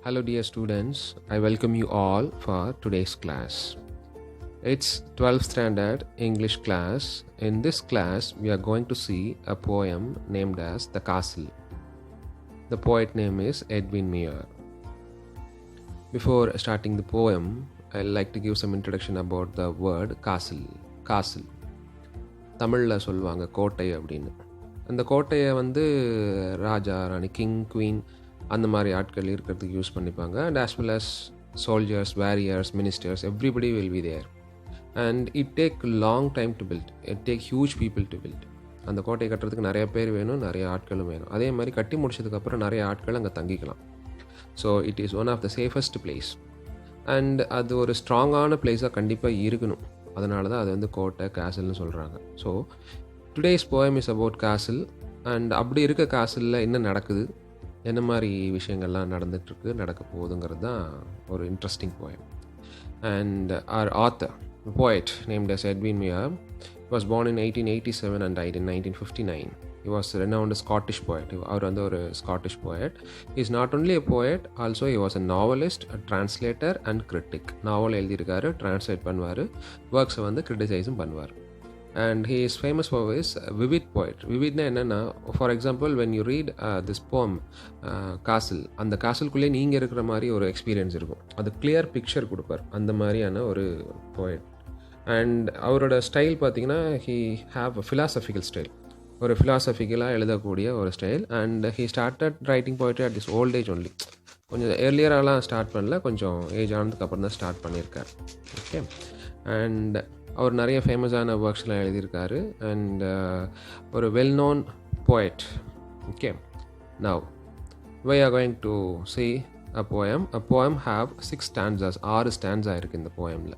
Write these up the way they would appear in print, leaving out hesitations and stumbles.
Hello, dear students. I welcome you all for today's class. It's 12th standard English class. In this class, we are going to see a poem named as The Castle. The poet name is Edwin Muir. Before starting the poem, I'd like to give some introduction about the word castle. Castle. தமிழில் சொல்லுவாங்க கோட்டை அப்படின்னு. அந்த கோட்டையை Raja Rani king queen அந்த மாதிரி ஆட்கள் இருக்கிறதுக்கு யூஸ் பண்ணிப்பாங்க. And as well as soldiers, warriors, ministers, everybody will be there. And it take long time to build. It take huge people to build. அந்த கோட்டையை கட்டுறதுக்கு நிறைய பேர் வேணும், நிறைய ஆட்களும் வேணும். அதே மாதிரி கட்டி முடிச்சதுக்கப்புறம் நிறைய ஆட்கள் அங்கே தங்கிக்கலாம். So it is one of the safest place. And அது ஒரு ஸ்ட்ராங்கான பிளேஸாக கண்டிப்பாக இருக்கணும். அதனால தான் அது கோட்டை, கேசல்னு சொல்கிறாங்க. So today's poem is about castle. And அப்படி இருக்க கேசலில் என்ன நடக்குது, என்ன மாதிரி விஷயங்கள்லாம் நடந்துகிட்ருக்கு, நடக்க போகுதுங்கிறது தான் ஒரு interesting poem. And our author, a poet named as Edwin Muir, was born in 1887 and died in 1959. He was a renowned Scottish poet. அவர் ஒரு Scottish poet. He is not only a poet, also he was a novelist, a translator and critic. நாவல் எழுதியிருக்காரு, translate பண்ணுவார், ஒர்க்ஸை கிரிட்டிசைஸும் பண்ணுவார். And he is famous for his vivid poetry. Vividna என்னன்னா, for example when you read this poem castle, அந்த காசல்குள்ளே நீங்கள் இருக்கிற மாதிரி ஒரு experience இருக்கும். அது கிளியர் பிக்சர் கொடுப்பார், அந்த மாதிரியான ஒரு போயட். அண்ட் அவரோட ஸ்டைல் பார்த்தீங்கன்னா, he have a philosophical style. ஒரு ஃபிலாசபிக்கலாக எழுதக்கூடிய ஒரு style. And he started writing poetry at this old age only. கொஞ்சம் ஏர்லியராலாம் ஸ்டார்ட் பண்ணல, கொஞ்சம் ஏஜ் ஆனதுக்கு அப்புறம் தான் ஸ்டார்ட் பண்ணியிருக்கார். ஓகே. அண்ட் அவர் நிறைய ஃபேமஸான ஒர்க்ஸ்லாம் எழுதியிருக்காரு. அண்ட் ஒரு well known poet. Okay. Now we are going to see a poem. A poem have 6 stanzas. 6 stanza இருக்குது இந்த போயமில்.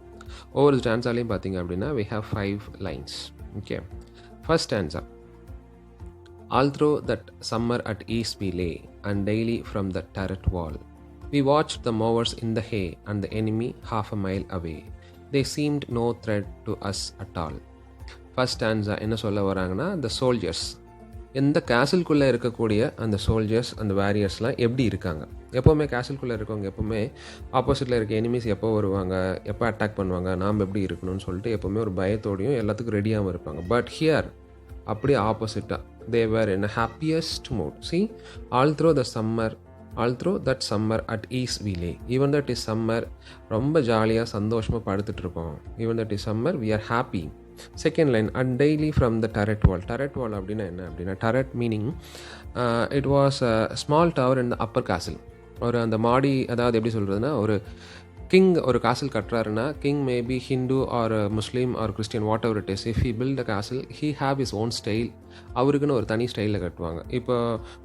ஒவ்வொரு ஸ்டான்ஸாலையும் பார்த்தீங்க அப்படின்னா we have 5 lines. Okay. First stanza. All through that summer at ease we lay, and daily from the turret wall we watched the mowers in the hay, and the enemy half a mile away. They seemed no threat to us at all. First stanza என்ன சொல்ல வராங்கன்னா, the soldiers, எந்த கேசல்குள்ளே இருக்கக்கூடிய அந்த soldiers, அந்த வாரியர்ஸ்லாம் எப்படி இருக்காங்க. எப்போவுமே கேசல்குள்ளே இருக்கவங்க எப்போவுமே ஆப்போசிட்டில் இருக்க எனிமீஸ் எப்போ வருவாங்க, எப்போ அட்டாக் பண்ணுவாங்க, நாம் எப்படி இருக்கணும்னு சொல்லிட்டு எப்போவுமே ஒரு பயத்தோடையும் எல்லாத்துக்கும் ரெடியாகவும் இருப்பாங்க. பட் ஹியர் அப்படியே ஆப்போசிட்டாக, they were in a happiest mood. See, all through that summer at ease we lay. Even that is summer, ரொம்ப ஜாலியாக சந்தோஷமாக படுத்துட்டு இருக்கோம். Even that is summer, we are happy. Second line, and daily from the turret wall. turret wall அப்படின்னா என்ன அப்படின்னா, turret meaning it was a small tower in the upper castle. ஒரு அந்த மாடி, அதாவது எப்படி சொல்கிறதுனா, ஒரு கிங் ஒரு காசல் கட்டுறாருன்னா, king maybe Hindu or Muslim or Christian, whatever it is, if he built a castle, he have his own style. அவருக்குன்னு ஒரு தனி ஸ்டைலில் கட்டுவாங்க. இப்போ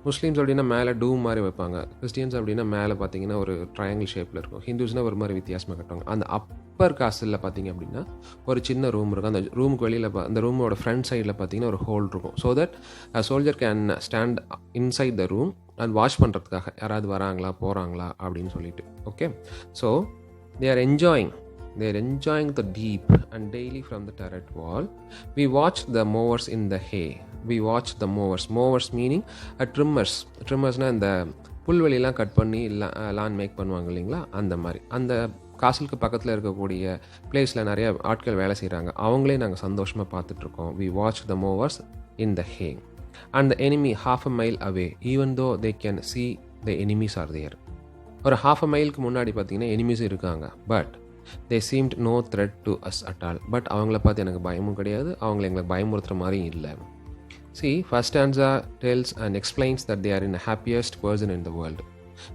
முஸ்லீம்ஸ் அப்படின்னா மேலே டூம் மாதிரி வைப்பாங்க, கிறிஸ்டியன்ஸ் அப்படின்னா மேலே பார்த்தீங்கன்னா ஒரு ட்ரையாங்கிள் ஷேப்பில் இருக்கும், ஹிந்துஸ்னால் ஒரு மாதிரி வித்தியாசமாக கட்டுவாங்க. அந்த அப்பர் காசலில் பார்த்தீங்க அப்படின்னா ஒரு சின்ன ரூம் இருக்கும். அந்த ரூமுக்கு வெளியில் அந்த ரூமோட ஃப்ரண்ட் சைடில் பார்த்தீங்கன்னா ஒரு ஹோல் இருக்கும். So that a soldier can stand inside the room and watch பண்ணுறதுக்காக, யாராவது வராங்களா போகிறாங்களா அப்படின்னு சொல்லிட்டு. Okay. So they are enjoying the deep, and daily from the turret wall we watch the mowers in the hay. We watch the mowers meaning trimmers-னா இந்த புல்வெளிலாம் cut பண்ணி லான் make பண்ணுவாங்க இல்லைங்களா, அந்த மாதிரி. அந்த காசலுக்கு பக்கத்தில் இருக்கக்கூடிய பிளேஸில் நிறைய ஆட்கள் வேலை செய்கிறாங்க, அவங்களே நாங்கள் சந்தோஷமாக பார்த்துட்ருக்கோம். we watch the mowers in the hay, and the enemy half a mile away, even though they can see the enemies are there. ஒரு half a mile முன்னாடி பார்த்தீங்கன்னா எனிமீஸ் இருக்காங்க. But they seemed no threat to us at all. But அவங்கள பார்த்து எனக்கு பயமும் கிடையாது, அவங்கள எங்களுக்கு பயமுறுத்துகிற மாதிரியும் இல்லை. See, first stanza tells and explains that they are in the happiest person in the world.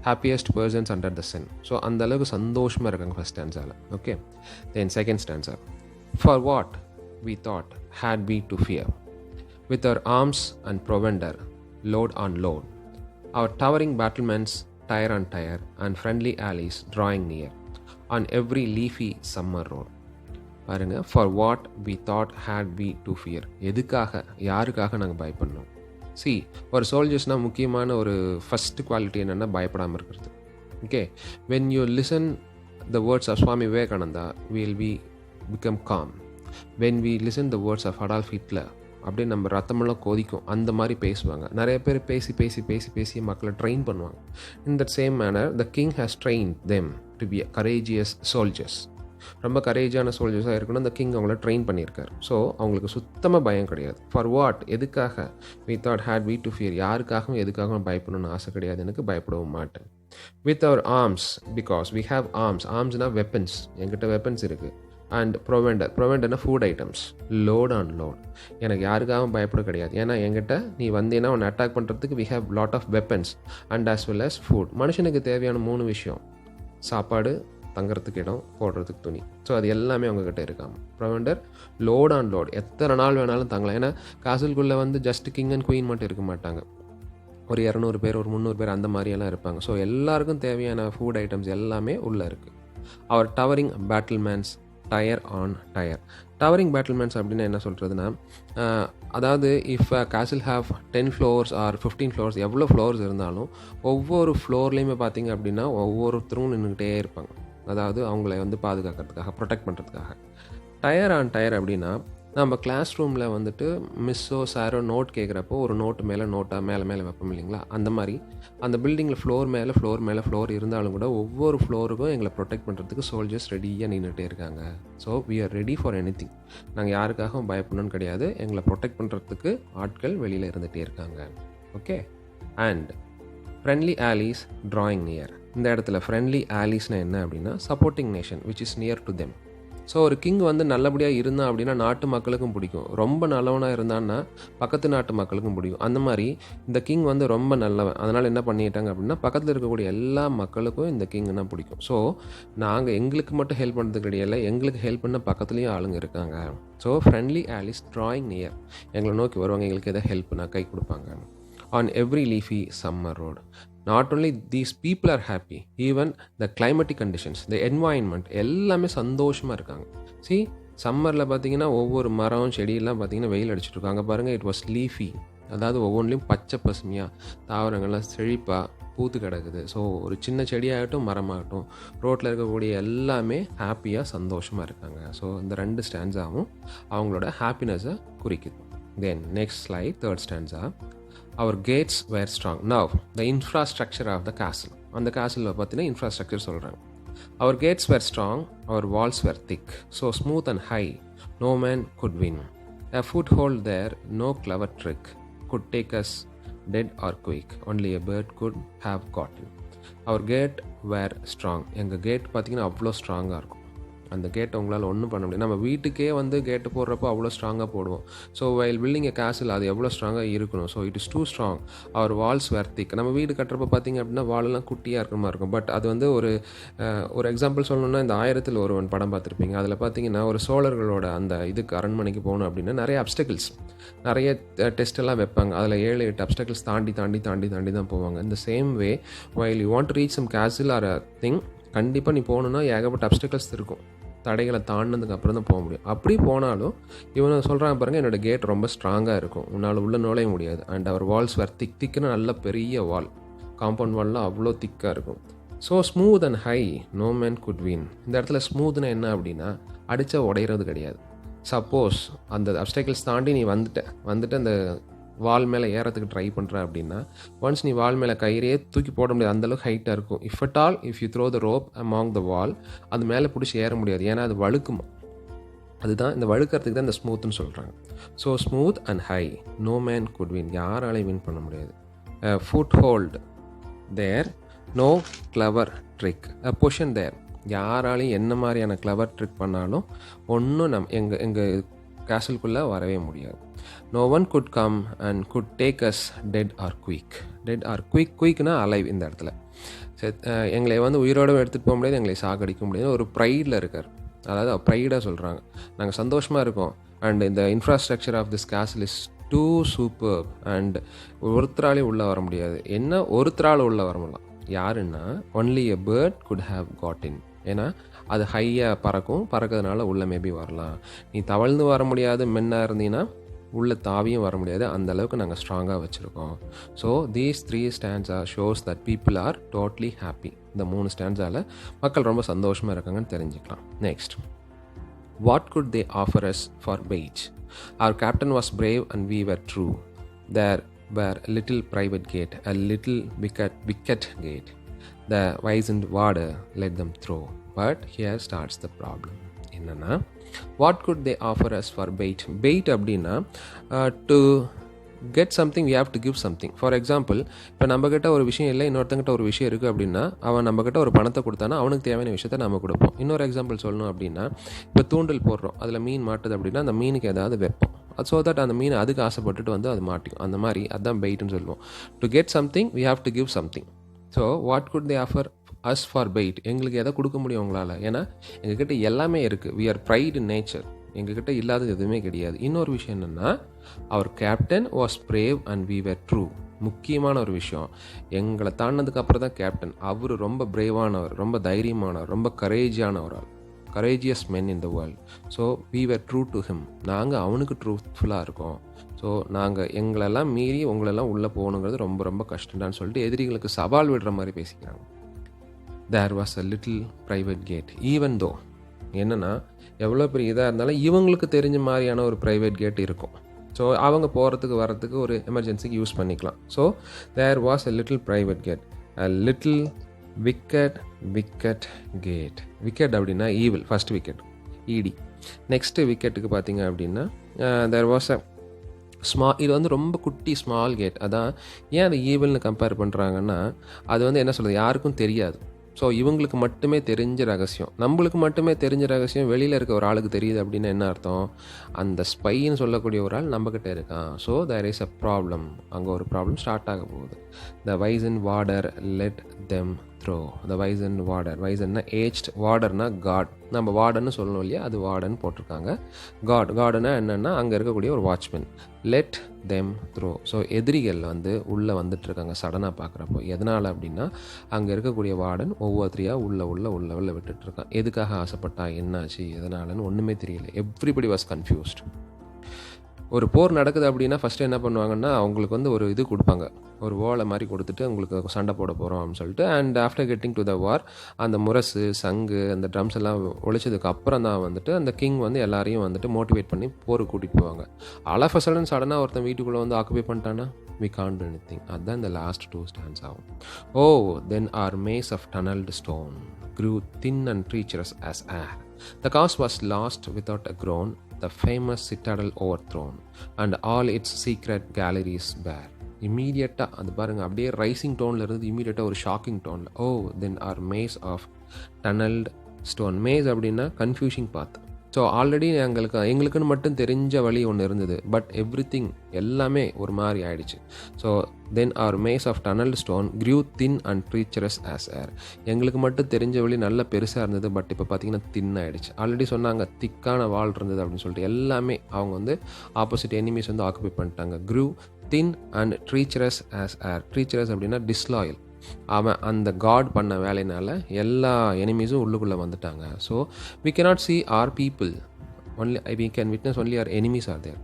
Happiest persons under the sun. So அந்த அளவுக்கு சந்தோஷமாக இருக்காங்க ஃபர்ஸ்ட் ஸ்டான்ஸாவில். Okay. Then second stanza. For what we thought had we to fear, with our arms and provender load on load, our towering battlements tire on tire, and friendly alleys drawing near, on every leafy summer road. பாருங்க, for what we thought had we to fear. எதுக்காக, யாருக்காக நாங்கள் பயப்படணும். See, ஒரு சோல்ஜர்ஸ்னால் முக்கியமான ஒரு first quality என்னென்னா பயப்படாமல் இருக்கிறது. Okay. when you listen the words of Swami Vivekananda, we will become calm. when we listen the words of Adolf Hitler, அப்படியே நம்ம ரத்தமெல்லாம் கொதிக்கும், அந்த மாதிரி பேசுவாங்க. நிறைய பேர் பேசி பேசி பேசி பேசி மக்களை ட்ரெயின் பண்ணுவாங்க. In that same manner the king has train them to be courageous soldiers. ரொம்ப கரேஜான சோல்ஜர்ஸாக இருக்கணும் அந்த கிங் அவங்கள ட்ரெயின் பண்ணியிருக்காரு. ஸோ அவங்களுக்கு சுத்தமாக பயம் கிடையாது. ஃபார் வாட், எதுக்காக? We thought had we to fear, யாருக்காகவும் எதுக்காகவும் பயப்படணும்னு ஆசை கிடையாது, எனக்கு பயப்படவும் மாட்டேன். With our arms, because we have arms. ஆர்ம்ஸ்னால் வெப்பன்ஸ், என்கிட்ட வெப்பன்ஸ் இருக்குது. அண்ட் ப்ரொவெண்டர்னா food items, load on load. எனக்கு யாருக்காகவும் பயப்பட கிடையாது, ஏன்னா என்கிட்ட நீ வந்தீங்கன்னா உன்னை அட்டாக் பண்ணுறதுக்கு we have lot of weapons and as well as food. மனுஷனுக்கு தேவையான 3 விஷயம்: சாப்பாடு, தங்குறதுக்கு இடம், போடுறதுக்கு துணி. ஸோ அது எல்லாமே அவங்கக்கிட்ட இருக்காங்க. ப்ரொவெண்டர், லோட் ஆன் லோட், எத்தனை நாள் வேணாலும் தங்கலாம். ஏன்னா காசல்குள்ளே வந்து ஜஸ்ட் கிங் அண்ட் குயின் மட்டும் இருக்க மாட்டாங்க, ஒரு 200 பேர், ஒரு 300 பேர் அந்த மாதிரியெல்லாம் இருப்பாங்க. ஸோ எல்லாருக்கும் தேவையான ஃபுட் ஐட்டம்ஸ் எல்லாமே உள்ளே இருக்குது. Our towering battlements, tier on tier. Towering battlements அப்படின்னு என்ன சொல்கிறதுனா, அதாவது if castle have 10 floors or 15 floors, எவ்வளோ ஃப்ளோர்ஸ் இருந்தாலும் ஒவ்வொரு ஃப்ளோர்லேயுமே பார்த்திங்க அப்படின்னா ஒவ்வொருத்தரும் நின்றுக்கிட்டே இருப்பாங்க. அதாவது அவங்கள வந்து பாதுகாக்கிறதுக்காக, ப்ரொடெக்ட் பண்ணுறதுக்காக. டயர் ஆன் டயர் அப்படின்னா, நம்ம கிளாஸ் ரூமில் வந்துட்டு மிஸ்ஸோ சாரோ நோட் கேட்குறப்போ ஒரு நோட்டு மேலே நோட்டாக மேலே மேலே வைப்போம் இல்லைங்களா, அந்த மாதிரி அந்த பில்டிங்கில் ஃப்ளோர் மேலே ஃப்ளோர் இருந்தாலும் கூட ஒவ்வொரு ஃப்ளோருக்கும் எங்களை ப்ரொடெக்ட் பண்ணுறதுக்கு சோல்ஜர்ஸ் ரெடியாக நின்றுட்டே இருக்காங்க. So we are ready for anything. நாங்கள் யாருக்காகவும் பயப்படணும்னு கிடையாது, எங்களை ப்ரொடெக்ட் பண்ணுறதுக்கு ஆட்கள் வெளியில் இருந்துகிட்டே இருக்காங்க. Okay. And friendly Alice drawing near. இந்த இடத்துல ஃப்ரெண்ட்லி ஆலிஸ்னால் என்ன அப்படின்னா, supporting nation which is near to them. So ஒரு கிங் வந்து நல்லபடியாக இருந்தான் அப்படின்னா நாட்டு மக்களுக்கும் பிடிக்கும். ரொம்ப நல்லவனாக இருந்தான்னா பக்கத்து நாட்டு மக்களுக்கும் பிடிக்கும். அந்த மாதிரி இந்த கிங் வந்து ரொம்ப நல்லவன், அதனால் என்ன பண்ணிட்டாங்க அப்படின்னா பக்கத்தில் இருக்கக்கூடிய எல்லா மக்களுக்கும் இந்த கிங்னா பிடிக்கும். ஸோ நாங்கள் எங்களுக்கு மட்டும் ஹெல்ப் பண்ணுறது கிடையாது, எங்களுக்கு ஹெல்ப் பண்ண பக்கத்துலேயும் ஆளுங்க இருக்காங்க. So friendly Alice drawing near, எங்களை நோக்கி வருவாங்க, எங்களுக்கு எதாவது ஹெல்ப்னா கை கொடுப்பாங்க. On every leafy summer road. Not only these people are happy, even the climatic conditions, the environment, எல்லாமே சந்தோஷமாக இருக்காங்க. See, சம்மரில் பார்த்தீங்கன்னா ஒவ்வொரு மரம் செடியெல்லாம் பார்த்தீங்கன்னா வெயில் அடிச்சுட்டு இருக்காங்க பாருங்கள். இட் வாஸ் லீஃபி, அதாவது ஒவ்வொன்றிலையும் பச்சை பசுமையாக தாவரங்கள்லாம் செழிப்பாக பூத்து கிடக்குது. ஸோ ஒரு சின்ன செடியாகட்டும் மரமாகட்டும் ரோட்டில் இருக்கக்கூடிய எல்லாமே ஹாப்பியாக சந்தோஷமாக இருக்காங்க. ஸோ இந்த 2 ஸ்டான்ஸாகவும் அவங்களோட ஹாப்பினஸை குறிக்குது. Then next slide, 3rd stanza. Our gates were strong. Now, the infrastructure of the castle. அந்த castle பற்றின இன்ஃப்ராஸ்ட்ரக்சர் சொல்கிறாங்க. Our gates were strong, our walls were thick, so smooth and high, no man could win. A foothold there, no clever trick could take us dead or quick. Only a bird could have gotten. Our gate were strong. எங்கள் gate பார்த்திங்கன்னா அவ்வளோ ஸ்ட்ராங்காக இருக்கும். அந்த கேட்டை உங்களால் ஒன்றும் பண்ண முடியாது. நம்ம வீட்டுக்கே வந்து கேட்டு போடுறப்போ அவ்வளோ ஸ்ட்ராங்காக போடுவோம். ஸோ வைல் பில்டிங் எ கேசில் அது எவ்வளோ ஸ்ட்ராங்காக இருக்கணும். So it is too strong. Our walls were thick. நம்ம வீடு கட்டுறப்போ பார்த்திங்க அப்படின்னா வாலெல்லாம் குட்டியாக இருக்கிற மாதிரி இருக்கும். பட் அது வந்து ஒரு எக்ஸாம்பிள் சொல்லணும்னா, இந்த 1000ல் ஒருவன் படம் பார்த்துருப்பீங்க. அதில் பார்த்திங்கன்னா ஒரு சோழர்களோட அந்த இதுக்கு அரண்மனைக்கு போகணும் அப்படின்னா நிறைய அப்டக்கிள்ஸ், நிறைய டெஸ்ட்டெல்லாம் வைப்பாங்க. அதில் 7-8 அப்டக்கிள்ஸ் தாண்டி தாண்டி தாண்டி தாண்டி தான் போவாங்க. இந்த same way while you want to reach some castle or a thing, கண்டிப்பாக நீ போகணுன்னா ஏகப்பட்ட அப்டக்கிள்ஸ் இருக்கும். தடைகளை தாண்டினதுக்கு அப்புறம் தான் போக முடியும். அப்படி போனாலும் இவனை சொல்கிறாங்க பாருங்கள், என்னோடய கேட் ரொம்ப ஸ்ட்ராங்காக இருக்கும், உன்னால் உள்ளே நுழைய முடியாது. அண்ட் அவர் வால்ஸ் வேர் திக்குன்னு நல்ல பெரிய வால், காம்பவுண்ட் வால்லாம் அவ்வளோ திக்காக இருக்கும். So smooth and high, no man could win. இந்த இடத்துல ஸ்மூத்னா என்ன அப்படின்னா அடித்தா உடையிறது கிடையாது. சப்போஸ் அந்த அப்டக்கிள்ஸ் தாண்டி நீ வந்துட்டு அந்த வால் மேலே ஏறத்துக்கு ட்ரை பண்ணுற அப்படின்னா, ஒன்ஸ் நீ வால் மேலே கயிறையே தூக்கி போட முடியாது, அந்தளவுக்கு ஹைட்டாக இருக்கும். If at all if you throw the rope among the wall, அது மேலே பிடிச்சி ஏற முடியாது, ஏன்னா அது வழுக்குமா. அதுதான் இந்த வழுக்கிறதுக்கு தான் இந்த ஸ்மூத்னு சொல்கிறாங்க. So smooth and high, no man could win, யாராலையும் வின் பண்ண முடியாது. Foothold there, no clever trick. Position there, யாராலையும் என்ன மாதிரியான கிளவர் ட்ரிக் பண்ணாலும் ஒன்றும் எங்கள் கேசலுக்குள்ளே வரவே முடியாது. No one could come and could take us dead or quick. Dead or quick, quickனா அலைவ். இந்த இடத்துல எங்களை வந்து உயிரோடு எடுத்துகிட்டு போக முடியாது, எங்களை சாகடிக்க முடியாது. ஒரு ப்ரைடில் இருக்கார், அதாவது ப்ரைடாக சொல்கிறாங்க, நாங்கள் சந்தோஷமாக இருக்கோம். அண்ட் இந்த infrastructure of this castle is too super. And ஒருத்தராலே உள்ளே வர முடியாது. என்ன ஒருத்தரால் உள்ளே வர முடியலாம், யாருன்னா only a bird could have got in. ஏன்னா அது ஹையாக பறக்கிறதுனால உள்ளே மேபி வரலாம். நீ தவழ்ந்து வர முடியாது, மென்னாக இருந்தீங்கன்னா உள்ள தாவியும் வர முடியாது. அந்த அளவுக்கு நாங்கள் ஸ்ட்ராங்காக வச்சுருக்கோம். So these 3 stanza shows that people are totally happy. இந்த 3 ஸ்டாண்ட்ஸால் மக்கள் ரொம்ப சந்தோஷமாக இருக்காங்கன்னு தெரிஞ்சுக்கலாம். Next, what could they offer us for pay? Our captain was brave and we were true. There were a little private gate, a little wicket gate. The wizened warder let them through. But here starts the problem. என்னன்னா, what could they offer us for bait? Bait அப்படின்னா to get something we have to give something. For example, இப்போ நம்மக்கிட்ட ஒரு விஷயம் இல்லை, இன்னொருத்தங்கிட்ட ஒரு விஷயம் இருக்குது அப்படின்னா அவன் நம்மக்கிட்ட ஒரு பணத்தை கொடுத்தானா அவனுக்கு தேவையான விஷயத்த நம்ம கொடுப்போம். இன்னொரு எக்ஸாம்பிள் சொல்லணும் அப்படின்னா, இப்போ தூண்டில் போடுறோம், அதில் மீன் மாட்டுது அப்படின்னா அந்த மீனுக்கு ஏதாவது வைப்போம், ஸோ தட் அந்த மீன் அதுக்கு ஆசைப்பட்டுட்டு வந்து அது மாட்டிக்கும். அந்த மாதிரி அதுதான் பெயிட்னு சொல்லுவோம். To get something we have to give something. So what could they offer us for bait? எங்களுக்கு எதை கொடுக்க முடியும் உங்களால்? ஏன்னா எங்ககிட்ட எல்லாமே இருக்குது. We are pride in nature. எங்ககிட்ட இல்லாதது எதுவுமே கிடையாது. இன்னொரு விஷயம் என்னென்னா, our captain was brave and we were true. முக்கியமான ஒரு விஷயம், எங்களை தாண்டினதுக்கு அப்புறம் தான் கேப்டன். அவர் ரொம்ப பிரேவானவர், ரொம்ப தைரியமானவர், ரொம்ப courageous men in the world. So we were true to him. நாங்கள் அவனுக்கு ட்ரூத்ஃபுல்லாக இருக்கோம். ஸோ நாங்கள் எங்களெல்லாம் மீறி உங்களெல்லாம் உள்ளே போகணுங்கிறது ரொம்ப ரொம்ப கஷ்டம்டான்னு சொல்லிட்டு எதிரிகளுக்கு சவால் விடுற மாதிரி பேசிக்கிறாங்க. There was a little private gate. Even though என்னென்னா, எவ்வளோ பெரிய இதாக இருந்தாலும் இவங்களுக்கு தெரிஞ்ச மாதிரியான ஒரு ப்ரைவேட் கேட் இருக்கும். ஸோ அவங்க போகிறதுக்கு வரத்துக்கு ஒரு எமர்ஜென்சிக்கு யூஸ் பண்ணிக்கலாம். So there was a little private gate, a little wicket gate. Wicket அப்படின்னா ஈவில், ஃபர்ஸ்ட் விக்கெட் இடி. நெக்ஸ்ட்டு விக்கெட்டுக்கு பார்த்தீங்க அப்படின்னா தேர் வாஸ் அ இது வந்து ரொம்ப குட்டி ஸ்மால் கேட். அதான் ஏன் அது ஈவில்னு கம்பேர் பண்ணுறாங்கன்னா, அது வந்து என்ன சொல்கிறது, யாருக்கும் தெரியாது. ஸோ இவங்களுக்கு மட்டுமே தெரிஞ்ச ரகசியம், நம்மளுக்கு மட்டுமே தெரிஞ்ச ரகசியம் வெளியில் இருக்க ஒரு ஆளுக்கு தெரியுது அப்படின்னா என்ன அர்த்தம்? அந்த ஸ்பைன்னு சொல்லக்கூடிய ஒரு ஆள் நம்மக்கிட்ட இருக்கான். So there is a problem. அங்கே ஒரு ப்ராப்ளம் ஸ்டார்ட் ஆக போகுது. The wizened warder let them through. The wizened warder, வைசன்னா ஏஜ்ட், வார்டர்னா காட். நம்ம வார்டர்னு சொல்லணும் இல்லையா, அது வார்டன் போட்டிருக்காங்க. காடுனா என்னென்னா அங்கே இருக்கக்கூடிய ஒரு watchman. Let them throw. So எதிரிகள் வந்து உள்ளே வந்துட்டுருக்காங்க சடனாக பார்க்குறப்போ. எதனால் அப்படின்னா, அங்கே இருக்கக்கூடிய வார்டன் ஒவ்வொருத்தரையாக உள்ள விட்டுட்ருக்கான். எதுக்காக ஆசைப்பட்டா, என்னாச்சு, எதனாலன்னு ஒன்றுமே தெரியல. Everybody was confused. ஒரு போர் நடக்குது அப்படின்னா ஃபஸ்ட்டு என்ன பண்ணுவாங்கன்னா, அவங்களுக்கு வந்து ஒரு இது கொடுப்பாங்க, ஒரு ஓலை மாதிரி கொடுத்துட்டு உங்களுக்கு சண்டை போட போகிறோம் அப்படின்னு சொல்லிட்டு. And after getting to the war, அந்த முரசு, சங்கு, அந்த ட்ரம்ஸ் எல்லாம் ஒழிச்சதுக்கு அப்புறம் தான் வந்துட்டு அந்த கிங் வந்து எல்லாரையும் வந்துட்டு மோட்டிவேட் பண்ணி போருக்கு கூட்டிகிட்டு போவாங்க. ஆல் ஆஃப் அ சடன் சடனாக ஒருத்தன் வீட்டுக்குள்ளே வந்து ஆக்குபை பண்ணிட்டான்னா we can't do anything. அதுதான் இந்த லாஸ்ட் 2 ஸ்டாண்ட்ஸ் ஆகும். Then our maze of tunneled stone grew thin and treacherous as air. The cause was lost without a groan, the famous citadel overthrown, and all its secret galleries bare. இம்மீடியட்டாக அது பாருங்கள், அப்படியே rising டோனில் இருந்து இம்மீடியட்டாக ஒரு shocking டோனில். then our maze of tunneled stone. Maze அப்படின்னா கன்ஃபியூஷிங் பாத். ஸோ ஆல்ரெடி எங்களுக்குன்னு மட்டும் தெரிஞ்ச வழி ஒன்று இருந்தது, பட் எவ்ரிதிங் எல்லாமே ஒரு மாதிரி ஆயிடுச்சு. So then our maze of tunneled stone grew thin and treacherous as air. எங்களுக்கு மட்டும் தெரிஞ்ச வழி நல்ல பெருசாக இருந்தது, பட் இப்போ பார்த்தீங்கன்னா தின் ஆகிடுச்சு. ஆல்ரெடி சொன்னாங்க திக்கான வால் இருந்தது அப்படின்னு சொல்லிட்டு. எல்லாமே அவங்க வந்து ஆப்போசிட் எனிமீஸ் வந்து ஆக்குபை பண்ணிட்டாங்க. grew thin and treacherous as air. treacherous அப்படின்னா டிஸ்லாயல். அவன் அந்த காட் பண்ண வேலையினால எல்லா எனிமீஸும் உள்ளுக்குள்ளே வந்துட்டாங்க. So we cannot see our people, only we can witness only our enemies are there.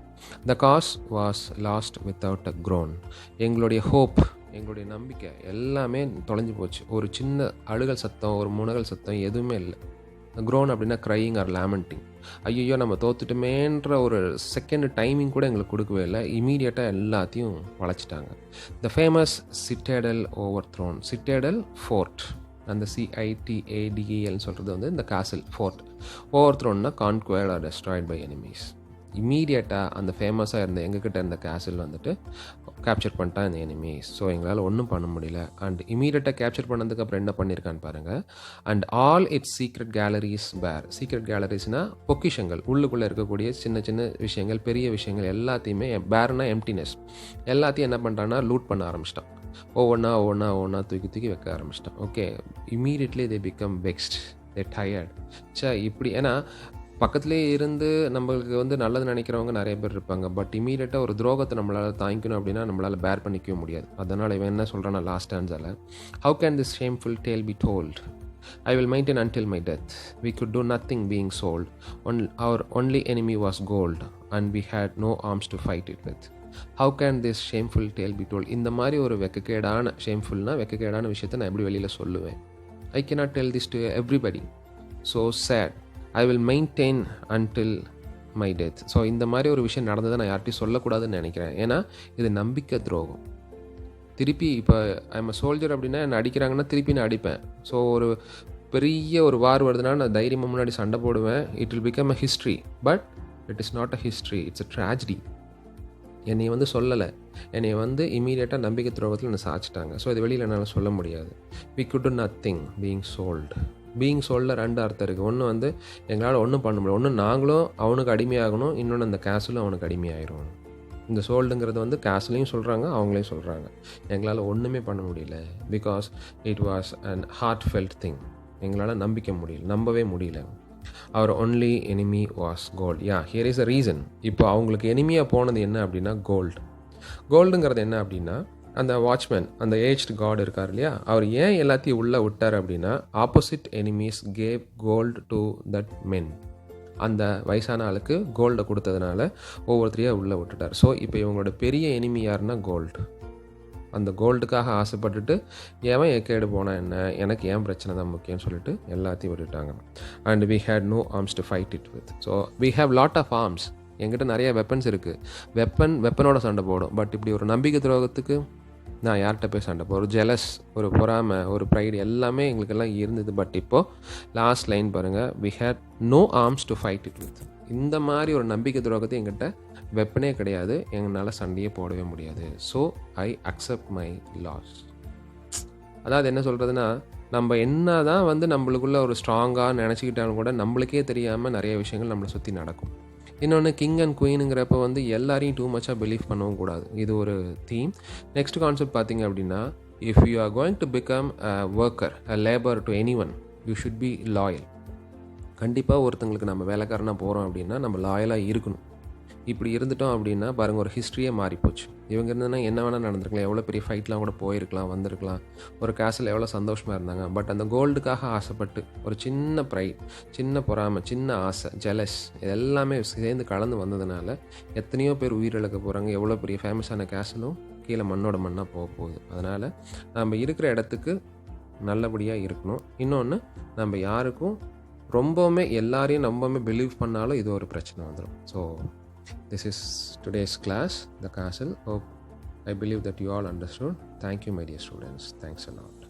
The cause was lost without a groan. எங்களுடைய hope, எங்களுடைய நம்பிக்கை எல்லாமே தொலைஞ்சு போச்சு. ஒரு சின்ன அழுகல் சத்தம், ஒரு முனகல் சத்தம் எதுவுமே இல்லை. க்ரோன் அப்படின்னா க்ரையிங் ஆர் லேமெண்டிங். ஐயோ நம்ம தோத்துட்டுமேன்ற ஒரு செகண்ட் டைமிங் கூட எங்களுக்கு கொடுக்கவே இல்லை. இமீடியட்டாக எல்லாத்தையும் வளைச்சிட்டாங்க. The famous citadel overthrown. Citadel fort, அந்த CITADEL சொல்கிறது வந்து இந்த காசில் ஃபோர்ட். ஓவர் த்ரோன்னா conquered or destroyed by enemies. இம்மீடியட்டாக அந்த ஃபேமஸாக இருந்த எங்ககிட்ட இருந்த கேசில் வந்துட்டு கேப்சர் பண்ணிட்டான் இந்த எனிமீஸ். ஸோ எங்களால் ஒன்றும் பண்ண முடியல. அண்ட் இமீடியட்டாக கேப்சர் பண்ணதுக்கு அப்புறம் என்ன பண்ணியிருக்கான்னு பாருங்கள். And all it's secret calories பேர். சீக்ரெட் கேலரிஸ்னால் பொக்கிஷங்கள், உள்ளுக்குள்ளே இருக்கக்கூடிய சின்ன சின்ன விஷயங்கள், பெரிய விஷயங்கள் எல்லாத்தையுமே, பேர்னா எம்டினஸ், எல்லாத்தையும் என்ன பண்ணுறான்னா லூட் பண்ண ஆரம்பிச்சிட்டான். ஒவ்வொன்றா தூக்கி வைக்க ஆரம்பிச்சிட்டான். Okay, immediately they become vexed, they tired. இப்படி ஏன்னா பக்கத்துலேயே இருந்து நம்மளுக்கு வந்து நல்லது நினைக்கிறவங்க நிறைய பேர் இருப்பாங்க, பட் இமீடியட்டாக ஒரு துரோகத்தை நம்மளால் தாங்கிக்கணும் அப்படின்னா நம்மளால் பேர் பண்ணிக்கவே முடியாது. அதனால் இவன் என்ன சொல்கிறான்னா last ஸ்டாண்ட்ஸால், how can this shameful tale be told? I will maintain until my death. We could do nothing being sold. Our only enemy was gold and we had no arms to fight it with. How can this shameful tale be told? இந்த மாதிரி ஒரு வெக்கக்கேடான, ஷேம்ஃபுல்னா வெக்கக்கேடான விஷயத்தை நான் எப்படி வெளியில் சொல்லுவேன்? I cannot tell this to everybody. So sad. I will maintain until my death. So இந்த மாதிரி ஒரு விஷயம் நடந்ததை நான் யார்கிட்டையும் சொல்லக்கூடாதுன்னு நினைக்கிறேன். ஏன்னா இது நம்பிக்கை துரோகம். திருப்பி இப்போ ஐம் அ சோல்ஜர் அப்படின்னா என்னை அடிக்கிறாங்கன்னா திருப்பி நான் அடிப்பேன். ஸோ ஒரு பெரிய ஒரு வார் வருதுன்னா நான் தைரியமாக முன்னாடி சண்டை போடுவேன். It will become a history. But it is not a history, it's a tragedy. என்னை வந்து சொல்லலை, என்னை வந்து இமீடியட்டாக நம்பிக்கை துரோகத்தில் என்னை சாய்ச்சிட்டாங்க. ஸோ இது வெளியில் என்னால் சொல்ல முடியாது. We could nothing being sold. Being சோல்டில் 2 அர்த்தம் இருக்குது. ஒன்று வந்து எங்களால் ஒன்றும் பண்ண முடியாது, ஒன்று நாங்களும் அவனுக்கு அடிமையாகணும், இன்னொன்று அந்த கேஸிலும் அவனுக்கு அடிமையாயிரும். இந்த சோல்டுங்கிறது வந்து கேஸ்லையும் சொல்கிறாங்க, அவங்களையும் சொல்கிறாங்க. எங்களால் ஒன்றுமே பண்ண முடியல, because it was and hard felt thing. எங்களால் நம்பவே முடியல. Our only enemy was gold. Here is a reason. இப்போ அவங்களுக்கு எனிமியாக போனது என்ன அப்படின்னா கோல்டு. கோல்டுங்கிறது என்ன அப்படின்னா, அந்த வாட்ச்மேன், அந்த ஏஜ்டு காட் இருக்கார் இல்லையா, அவர் ஏன் எல்லாத்தையும் உள்ளே விட்டார் அப்படின்னா, opposite enemies gave gold to that men. அந்த வயசான ஆளுக்கு கோல்டை கொடுத்ததுனால ஒவ்வொருத்தரையாக உள்ளே விட்டுட்டார். ஸோ இப்போ இவங்களோட பெரிய எனிமி யாருன்னா கோல்டு. அந்த கோல்டுக்காக ஆசைப்பட்டுட்டு எவன் எக்கேடு போனால் என்ன, எனக்கு ஏன் பிரச்சனை தான் முக்கியம்னு சொல்லிட்டு எல்லாத்தையும் விட்டுட்டாங்க. And we had no arms to fight it with. So we have lot of arms. என்கிட்ட நிறைய வெப்பன்ஸ் இருக்குது. வெப்பனோட சண்டை போடும். பட் இப்படி ஒரு நம்பிக்கை துரோகத்துக்கு நான் யார்கிட்ட போய் சண்டை போடுறேன்? ஒரு ஜெலஸ், ஒரு பொறாமை, ஒரு ப்ரைடு எல்லாமே எங்களுக்கெல்லாம் இருந்தது. பட் இப்போது லாஸ்ட் லைன் பாருங்கள், we had no arms to fight it with. இந்த மாதிரி ஒரு நம்பிக்கை துரோகத்தை எங்கிட்ட வெப்பனே கிடையாது, எங்களால் சண்டையே போடவே முடியாது. So I accept my loss. அதாவது என்ன சொல்கிறதுனா, நம்ம என்ன தான் வந்து நம்மளுக்குள்ள ஒரு ஸ்ட்ராங்காக நினச்சிக்கிட்டாலும் கூட நம்மளுக்கே தெரியாமல் நிறைய விஷயங்கள் நம்மளை சுற்றி நடக்கும். இன்னொன்று, கிங் அண்ட் குயினுங்கிறப்ப வந்து எல்லாரையும் டூ மச்சாக பிலீவ் பண்ணவும் கூடாது. இது ஒரு தீம். நெக்ஸ்ட் கான்செப்ட் பார்த்திங்க அப்படின்னா, if you are going to become a worker, a labour to any one, you should be loyal. கண்டிப்பாக ஒருத்தங்களுக்கு நம்ம வேலைக்காரனாக போகிறோம் அப்படின்னா நம்ம லாயலாக இருக்கணும். இப்படி இருந்துட்டோம் அப்படின்னா பாருங்கள், ஒரு ஹிஸ்ட்ரியே மாறிப்போச்சு. இவங்க இருந்ததுன்னா என்ன வேணால் நடந்திருக்கலாம், எவ்வளோ பெரிய ஃபைட்லாம் கூட போயிருக்கலாம், வந்திருக்கலாம். ஒரு கேஸில் எவ்வளோ சந்தோஷமாக இருந்தாங்க. பட் அந்த கோல்டுக்காக ஆசைப்பட்டு ஒரு சின்ன ப்ரைட், சின்ன பொறாமை, சின்ன ஆசை, ஜெலஸ், இது எல்லாமே சேர்ந்து கலந்து வந்ததுனால எத்தனையோ பேர் உயிரிழக்க போகிறாங்க. எவ்வளோ பெரிய ஃபேமஸான கேஸிலும் கீழே மண்ணோட மண்ணாக போக போகுது. அதனால் நம்ம இருக்கிற இடத்துக்கு நல்லபடியாக இருக்கணும். இன்னொன்று, நம்ம யாருக்கும் ரொம்பவுமே எல்லாரையும் ரொம்பவுமே பிலீவ் பண்ணாலும் இது ஒரு பிரச்சனை வந்துடும். So this is today's class, The Castle. Hope I believe that you all understood. Thank you, my dear students. Thanks a lot.